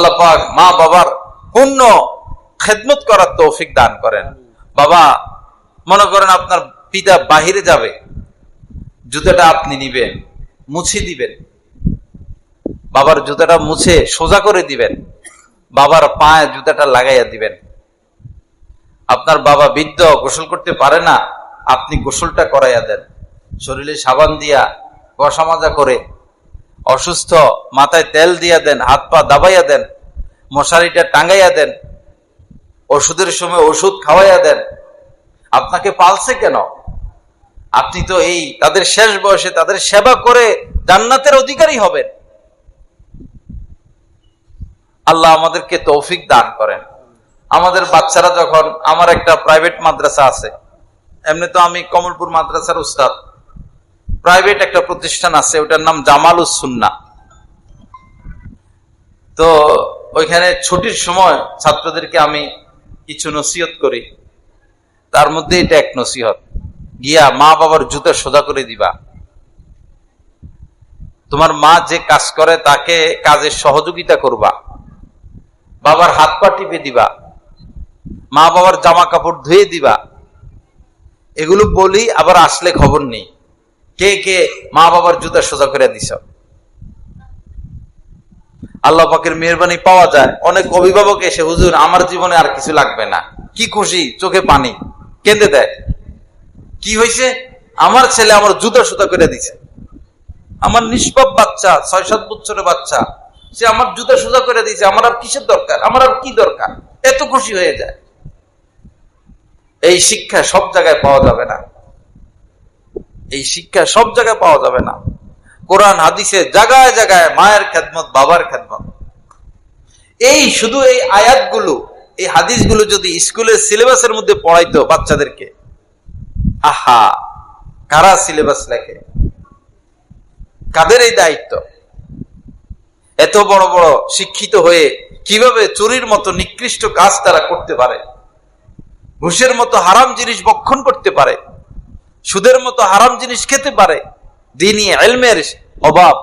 আল্লাহ পাক মা বাবার পূর্ণ খেদমত করার তৌফিক দান করেন। বাবা, মনে করেন আপনার পিতা বাহিরে যাবে, জুতাটা আপনি নিবেন, মুছে দিবেন, বাবার জুতাটা মুছে সোজা করে দিবেন, বাবার পায়ে জুতাটা লাগাইয়া দিবেন। আপনার বাবা বৃদ্ধ, গোসল করতে পারে না, আপনি গোসলটা করাইয়া দেন, শরীরে সাবান দিয়া ঘষা মাজা করে, অসুস্থ মাথায় তেল দিয়া দেন, হাত পা দাবাইয়া দেন, মশারিটা টাঙ্গাইয়া দেন, ওষুধের সময় ওষুধ খাওয়াইয়া দেন। আপনাকে পালছে কেন? আপনি তো এই তাদের শেষ বয়সে তাদের সেবা করে জান্নাতের অধিকারী হবেন। আল্লাহ আমাদেরকে তৌফিক দান করেন। আমাদের বাচ্চারা যখন, আমার একটা প্রাইভেট মাদ্রাসা আছে, এমনি তো আমি কমলপুর মাদ্রাসার উস্তাদ, প্রাইভেট একটা প্রতিষ্ঠান আছে, ওটার নাম জামালুস সুন্নাহ। তো ওইখানে ছুটির সময় ছাত্রদেরকে আমি কিছু নসিহত করি, তার মধ্যে এটা এক নসিহত, গিয়া মা বাবার জুতা সোজা করে দিবা। তোমার মা যে কাজ করে তাকে কাজে সহযোগিতা করবা, বাবার হাত পা টিপে দিবা, মা বাবার জামা কাপড় ধুয়ে দিবা। এগুলো বলি, আবার আসলে খবর নেই কে কে মা বাবার জুতা সোজা করে দিছ। আল্লাহ পাকের মেহেরবানি পাওয়া যায়। অনেক অভিভাবক এসে, হুজুর আমার জীবনে আর কিছু লাগবে না, কি খুশি, চোখে পানি, কেঁদে দেয়। কি হয়েছে? আমার ছেলে আমার জুতা সোজা করে দিছে, আমার নিষ্পাপ বাচ্চা, 6-7 বছরের বাচ্চা, সে আমার জুতা সোজা করে দিয়েছে, আমার আর কিসের দরকার, আমার আর কি দরকার, এত খুশি হয়ে যায়। এই শিক্ষা সব জায়গায় পাওয়া যাবে না, এই শিক্ষা সব জায়গায় পাওয়া যাবে না। কোরআন হাদিসে জায়গায় জায়গায় মায়ের খেদমত, বাবার খেদমত। এই শুধু এই আয়াতগুলো, এই হাদিসগুলো যদি স্কুলের সিলেবাসের মধ্যে পড়াইতো বাচ্চাদেরকে, আহা, কারা সিলেবাস লেখে, কাদের এই দায়িত্ব? এত বড় বড় শিক্ষিত হয়ে কিভাবে চুরির মতো নিকৃষ্ট কাজ তারা করতে পারে, ঘুষের মতো হারাম জিনিস ভক্ষণ করতে পারে, সুদের মতো হারাম জিনিস খেতে পারে, দ্বীনি ইলমের অভাব,